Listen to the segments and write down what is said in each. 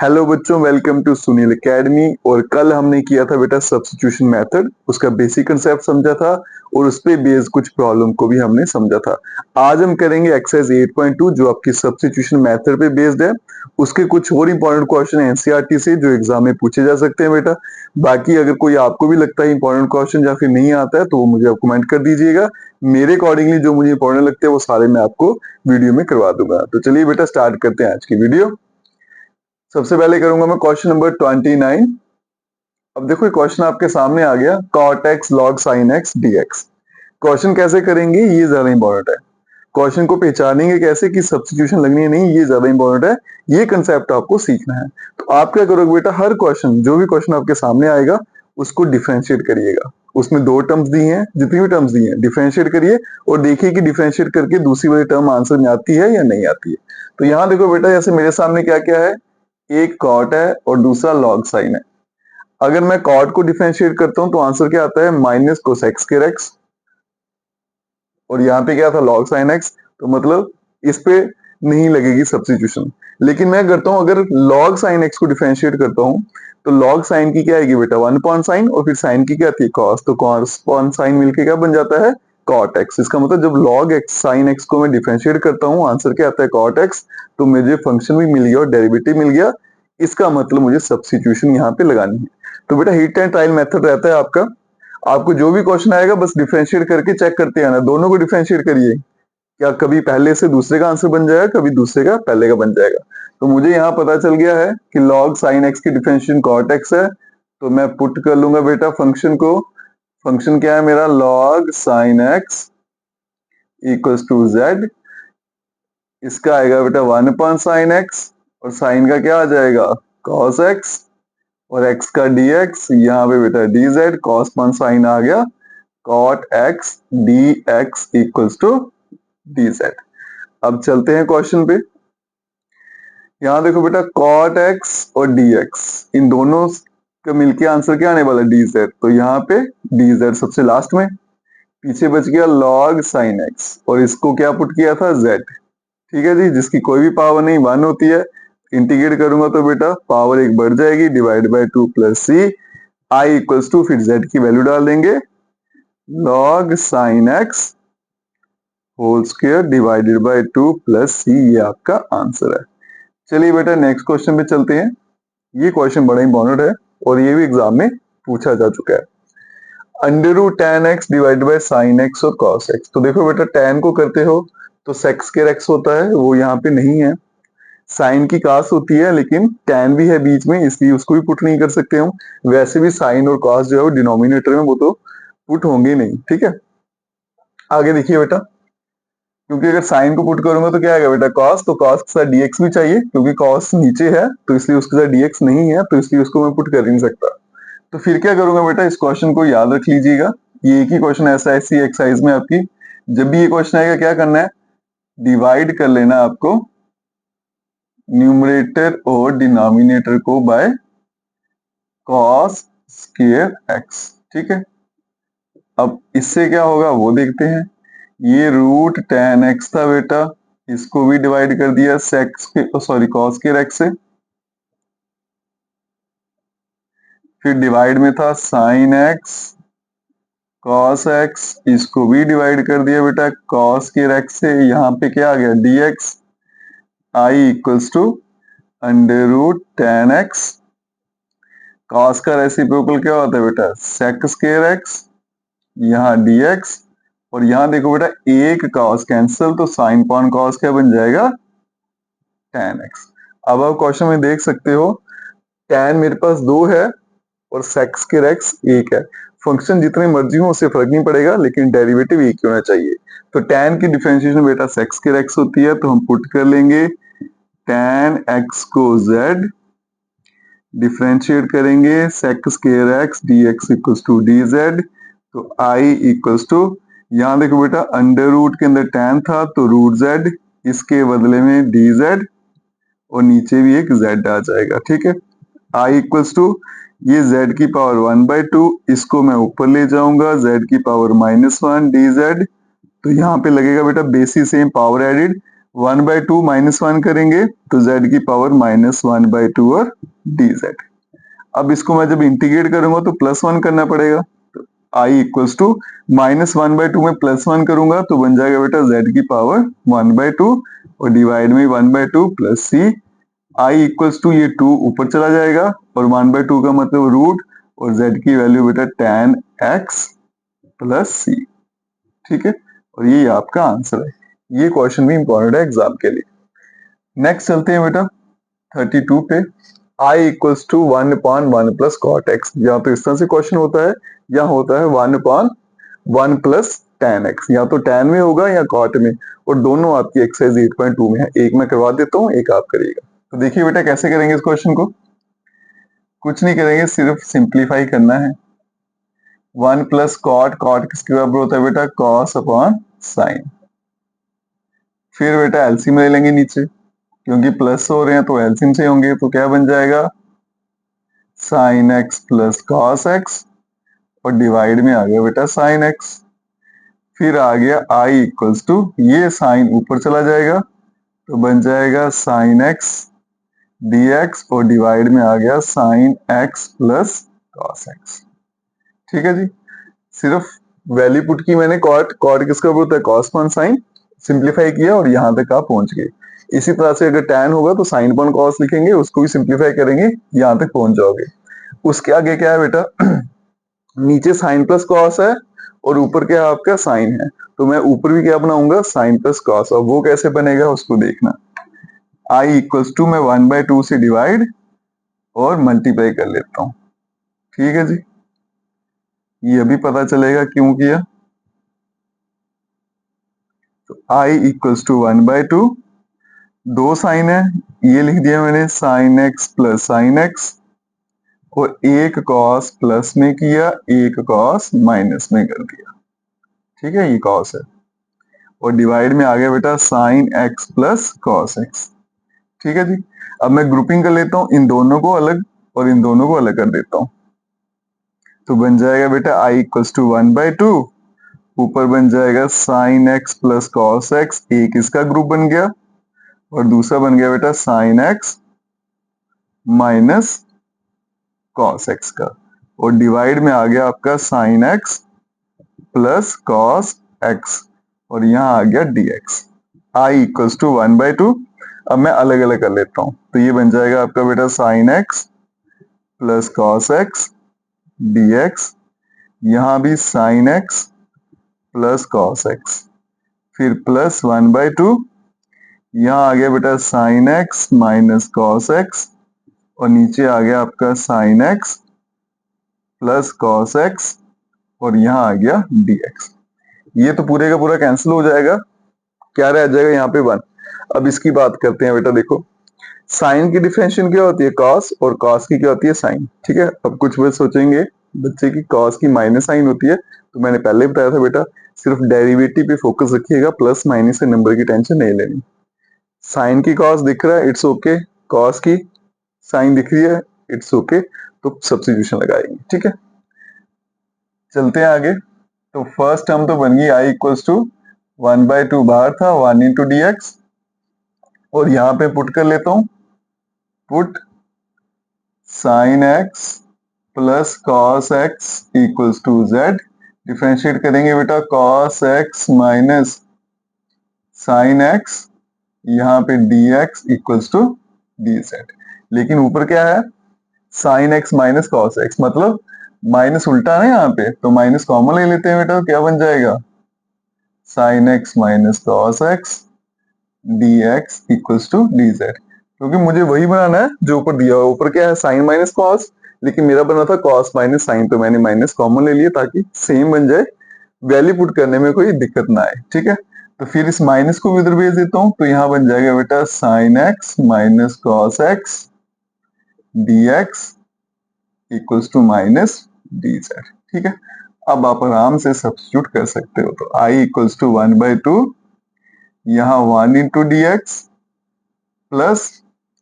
Hello बच्चों, welcome to Sunil academy. और कल हमने किया था बेटा सब्स्टिट्यूशन मेथड, उसका बेसिक कंसेप्ट समझा था और उस पे बेस्ड कुछ प्रॉब्लम को भी हमने समझा था। आज हम करेंगे एक्सरसाइज 8.2 जो आपकी सब्स्टिट्यूशन मेथड पे बेस्ड है। उसके कुछ और इंपॉर्टेंट क्वेश्चन एनसीईआरटी से जो एग्जाम में पूछे जा सकते हैं बेटा। बाकी अगर कोई आपको भी लगता है इंपॉर्टेंट क्वेश्चन या फिर नहीं आता है तो वो मुझे आप कमेंट कर दीजिएगा। मेरे अकॉर्डिंगली जो मुझे इंपॉर्टेंट लगते हैं वो सारे मैं आपको वीडियो में करवा दूंगा। तो चलिए बेटा स्टार्ट करते हैं आज की वीडियो। सबसे पहले करूंगा मैं क्वेश्चन नंबर 29। अब देखो ये क्वेश्चन आपके सामने आ गया, cot x log sin x dx। Question कैसे करेंगे ये ज्यादा इंपॉर्टेंट है। क्वेश्चन को पहचानेंगे कैसे कि सब्स्टिट्यूशन लगनी है नहीं, ये ज्यादा इंपॉर्टेंट है। ये कंसेप्ट आपको सीखना है। तो आप क्या करोगे बेटा, हर क्वेश्चन जो भी क्वेश्चन आपके सामने आएगा उसको डिफरेंशिएट करिएगा। उसमें दो टर्म्स दी हैं, जितनी भी टर्म्स दी हैं डिफरेंशिएट करिए और देखिए कि डिफरेंशिएट करके दूसरी वाली टर्म आंसर में आती है या नहीं आती है। तो यहाँ देखो बेटा, जैसे मेरे सामने क्या क्या है, एक कॉट है और दूसरा लॉग साइन है। अगर मैं कॉट को डिफरेंशिएट करता हूं तो आंसर क्या आता है, माइनस कोसेक्स स्क्वायर एक्स। और यहाँ पे क्या था, लॉग साइन एक्स। तो मतलब इस पे नहीं लगेगी सब्स्टिट्यूशन। लेकिन मैं करता हूं, अगर लॉग साइन एक्स को डिफरेंशिएट करता हूं तो लॉग साइन की क्या आएगी बेटा, 1 साइन, और फिर साइन की क्या थी, कॉस। तो कॉस साइन मिलके क्या बन जाता है, कॉट एक्स। इसका मतलब जब लॉग एक्स साइन एक्स को मैं डिफरेंशिएट करता हूँ आंसर क्या आता है, कॉट एक्स। तो मुझे फंक्शन भी मिल गया और डेरिवेटिव मिल गया। इसका मतलब मुझे सब्स्टिट्यूशन यहाँ पे लगानी है। तो बेटा हिट एंड ट्रायल मेथड रहता है आपका। आपको जो भी क्वेश्चन आएगा बस डिफरेंशिएट करके चेक करते आना, दोनों को डिफरेंशिएट करिए। क्या कभी पहले से दूसरे का आंसर बन जाएगा, कभी दूसरे का पहले का बन जाएगा। तो मुझे यहाँ पता चल गया है कि लॉग साइन एक्स की डिफरेंशिएशन कॉट एक्स है। तो मैं पुट कर लूंगा बेटा फंक्शन को। फंक्शन क्या है मेरा, log sine x equals to z. इसका आएगा बेटा 1/sin x और साइन का क्या आ जाएगा, cos x। और x का dx, यहाँ पे बेटा dz, cos साइन आ गया, cot x dx equals to dz। अब चलते हैं क्वेश्चन पे। यहाँ देखो बेटा, cot x और dx इन दोनों का मिलके आंसर क्या आने वाला है, dz। तो यहाँ पे dz सबसे लास्ट में, पीछे बच गया log sin x और इसको क्या पुट किया था, z। ठीक है जी, जिसकी कोई भी पावर नहीं, 1 होती है। इंटीग्रेट करूंगा तो बेटा पावर 1 बढ़ जाएगी, divide by 2 plus C I equals to, फिर z की वैल्यू डाल देंगे, log sin x whole square divided by 2 plus C. ये आपका आंसर है। चलिए बेटा नेक्स्ट क्वेश्चन पे चलते हैं। ये क्वेश्चन बड़ा इंपॉर्टेंट है और ये भी एग्जाम में पूछा जा चुका है। Under root ten x divide by sine x और कॉस एक्स। तो देखो बेटा, टेन को करते हो तो सेक्स स्क्वायर एक्स होता है, वो यहाँ पे नहीं है। साइन की कास होती है लेकिन टैन भी है बीच में, इसलिए उसको भी पुट नहीं कर सकते हम। वैसे भी साइन और कॉस जो है वो डिनोमिनेटर में, वो तो पुट होंगे नहीं। ठीक है, आगे देखिए बेटा, क्योंकि अगर साइन को पुट करूंगा तो क्या आएगा बेटा, कॉस। तो कॉस के साथ डीएक्स भी चाहिए, क्योंकि कॉस नीचे है तो इसलिए उसके साथ डीएक्स नहीं है, तो इसलिए उसको मैं पुट कर ही नहीं सकता। तो फिर क्या करूंगा बेटा, इस क्वेश्चन को याद रख लीजिएगा। ये एक ही क्वेश्चन ऐसा है इसी एक्सरसाइज में आपकी। जब भी ये क्वेश्चन आएगा क्या करना है, डिवाइड कर लेना आपको न्यूमरेटर और डिनोमिनेटर को बाय कॉस स्क्वायर एक्स। ठीक है, अब इससे क्या होगा वो देखते हैं। ये रूट टेन एक्स था बेटा, इसको भी डिवाइड कर दिया सेक्स के, सॉरी कॉस स्क्वायर एक्स से। फिर डिवाइड में था साइन एक्स कॉस एक्स, इसको भी डिवाइड कर दिया बेटा कॉस स्क्वायर एक्स से। यहाँ पे क्या आ गया, dx I equals to under root ten x. Cos का रेसिप्रोकल क्या होता है बेटा, सेक स्क्वायर एक्स, यहाँ dx। और यहाँ देखो बेटा, एक कॉस कैंसिल, तो साइन पॉन कॉस क्या बन जाएगा, टेन एक्स। अब आप क्वेश्चन में देख सकते हो, टेन मेरे पास 2 है और सेक स्क्वायर एक्स 1 है। फंक्शन जितने मर्जी हो उससे फर्क नहीं पड़ेगा, लेकिन डेरिवेटिव एक ही होना चाहिए। तो टेन की डिफरेंशिएशन बेटा सेक स्क्वायर एक्स होती है, तो हम पुट कर लेंगे टेन एक्स को z, डिफरेंशिएट करेंगे sec square x dx equals to dz। तो i इक्वल्स टू, यहाँ देखो बेटा अंडर रूट के अंदर टेन था तो रूट z, इसके बदले में dz और नीचे भी एक z आ जाएगा। ठीक है, i इक्वल्स टू, ये z की पावर 1/2, इसको मैं ऊपर ले जाऊंगा, z की पावर -1 dz। तो यहाँ पे लगेगा बेटा बेसिस सेम पावर एडिड, 1/2 -1 करेंगे तो z की पावर -1/2 और dz। अब इसको मैं जब इंटीग्रेट करूंगा तो +1 करना पड़ेगा। तो i इक्वल्स टू -1/2 में +1 करूंगा तो बन जाएगा बेटा z की पावर 1/2 और डिवाइड में 1/2 plus c। i equals to ये 2 ऊपर चला जाएगा और 1/2 का मतलब रूट और z की वैल्यू बेटा tan x प्लस c। ठीक है, और ये आपका आंसर है। ये क्वेश्चन भी इंपॉर्टेंट है एग्जाम के लिए। नेक्स्ट चलते हैं बेटा 32 पे। i equals to 1/1 plus cot x. या तो इस तरह से क्वेश्चन होता है या होता है 1/1 प्लस tan x। या तो tan में होगा या कॉट में, और दोनों आपकी एक्सरसाइज 8.2 में है। एक मैं करवा देता हूँ, एक आप करिएगा। तो देखिए बेटा कैसे करेंगे इस क्वेश्चन को। कुछ नहीं करेंगे, सिर्फ सिंप्लीफाई करना है। 1 प्लस कॉट, कॉट किसके बराबर होता है बेटा, कॉस अपॉन साइन। फिर बेटा एलसीएम ले लेंगे नीचे, क्योंकि प्लस हो रहे हैं तो एलसीएम से होंगे, तो क्या बन जाएगा sine x plus cos x और डिवाइड में आ गया बेटा साइन एक्स। फिर आ गया i इक्वल्स टू, ये साइन ऊपर चला जाएगा तो बन जाएगा साइन एक्स dx और डिवाइड में आ गया sine x plus cos x. ठीक है जी, सिर्फ वैल्यू पुट की मैंने। कॉट, कॉट किसका होता है, कॉस पॉन साइन। सिंप्लीफाई किया और यहाँ तक आप पहुंच गए। इसी तरह से अगर tan होगा तो साइन पॉन कॉस लिखेंगे, उसको भी सिंप्लीफाई करेंगे, यहाँ तक पहुंच जाओगे। उसके आगे क्या है बेटा नीचे साइन प्लस कॉस है और ऊपर क्या है आपका साइन है, तो मैं ऊपर भी क्या बनाऊंगा साइन प्लस कॉस। और वो कैसे बनेगा उसको देखना। i इक्वल्स टू मैं 1/2 से डिवाइड और मल्टीप्लाई कर लेता हूँ। ठीक है जी, ये अभी पता चलेगा क्यों किया। तो i इक्वल्स टू 1/2, दो साइन है, ये लिख दिया मैंने sine x plus sign x, और एक कॉस प्लस में किया, एक कॉस माइनस में कर दिया। ठीक है, ये कॉस है और डिवाइड में आ गया बेटा sine x plus cos x. ठीक है जी, अब मैं ग्रुपिंग कर लेता हूँ, इन दोनों को अलग और इन दोनों को अलग कर देता हूँ। तो बन जाएगा बेटा i इक्वल्स टू 1/2, ऊपर बन जाएगा sine x plus cos x, एक इसका ग्रुप बन गया और दूसरा बन गया बेटा sine x minus cos x का, और डिवाइड में आ गया आपका sine x plus cos x और यहाँ आ गया dx। i equals to 1/2। अब मैं अलग अलग कर लेता हूँ, तो ये बन जाएगा आपका बेटा sine x plus cos x dx, यहाँ भी sine x plus cos x, फिर प्लस 1/2, यहाँ आ गया बेटा sine x minus cos x और नीचे आ गया आपका sine x plus cos x और यहाँ आ गया dx। ये तो पूरे का पूरा कैंसिल हो जाएगा, क्या रह जाएगा यहाँ पे 1। अब इसकी बात करते हैं बेटा। देखो साइन की डिफरेंशिएशन क्या होती है कॉस, और कॉस की क्या होती है साइन। ठीक है, अब कुछ बच्चे सोचेंगे बच्चे की कॉस की माइनस साइन होती है, तो मैंने पहले बताया था बेटा सिर्फ डेरिवेटिव पे फोकस रखिएगा, प्लस माइनस से नंबर की टेंशन नहीं लेनी। साइन की कॉस दिख रहा है इट्स ओके, कॉस की साइन दिख रही है इट्स ओके, तो सब्स्टिट्यूशन लगाएंगे। ठीक है, चलते हैं आगे। तो फर्स्ट टर्म तो बन गई i इक्वल्स टू 1/2 बाहर था 1 इंटू डी एक्स, और यहाँ पे पुट कर लेता हूँ, put sine x plus cos x equals to z. Differentiate करेंगे बेटा cos x minus sine x, यहाँ पे dx इक्वल्स टू dz। लेकिन ऊपर क्या है sign x minus cos x, मतलब माइनस उल्टा है यहाँ पे, तो माइनस कॉमन ले लेते हैं बेटा, तो क्या बन जाएगा sine x minus cos x dx equals to dz। क्योंकि मुझे वही बनाना है जो ऊपर दिया हुआ। ऊपर क्या है साइन माइनस कॉस, लेकिन मेरा बना था कॉस माइनस साइन, तो मैंने माइनस कॉमन ले लिया ताकि सेम बन जाए, वैल्यू पुट करने में कोई दिक्कत ना आए। ठीक है, तो फिर इस माइनस को भी उधर भेज देता हूँ, तो यहाँ बन जाएगा बेटा sine x minus cos x dx equals to minus dz। ठीक है, अब आप आराम से सब्स्टिट्यूट कर सकते हो। तो i इक्वल्स टू 1/2, यहाँ 1 इंटू डी एक्स प्लस,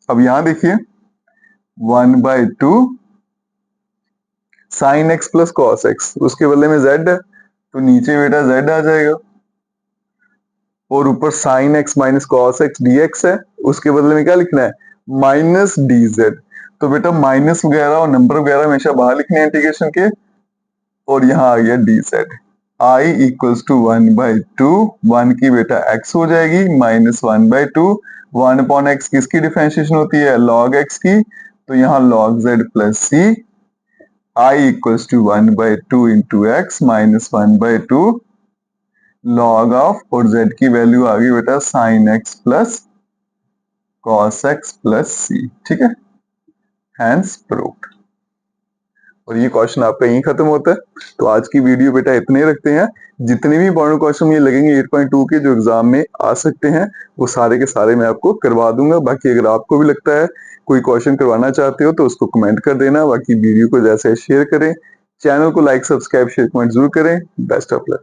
अब यहाँ देखिए 1/2 sine x plus cos x, उसके बदले में z है तो नीचे बेटा z आ जाएगा, और ऊपर sign x minus cos x dx है, उसके बदले में क्या लिखना है माइनस dz। तो बेटा माइनस वगैरह और नंबर वगैरह हमेशा बाहर लिखने हैं इंटीग्रेशन के, और यहाँ आ गया dz। i इक्वल्स टू 1/2, 1 की बेटा x हो जाएगी माइनस 1/2। 1 अपॉन एक्स किसकी डिफरेंशिएशन होती है log x की, तो यहाँ log z plus c। i equals to 1/2 into X minus 1/2 log of, और z की वैल्यू आ गई बेटा sine x plus cos X plus C. ठीक है, हैंस प्रूव्ड। और ये क्वेश्चन आपका यहीं खत्म होता है। तो आज की वीडियो बेटा इतने ही रखते हैं। जितने भी इंपॉर्टेंट क्वेश्चन ये लगेंगे 8.2 के जो एग्जाम में आ सकते हैं, वो सारे के सारे मैं आपको करवा दूंगा। बाकी अगर आपको भी लगता है कोई क्वेश्चन करवाना चाहते हो तो उसको कमेंट कर देना। बाकी वीडियो को जैसे शेयर करें, चैनल को लाइक सब्सक्राइब शेयर कमेंट जरूर करें। Best of luck.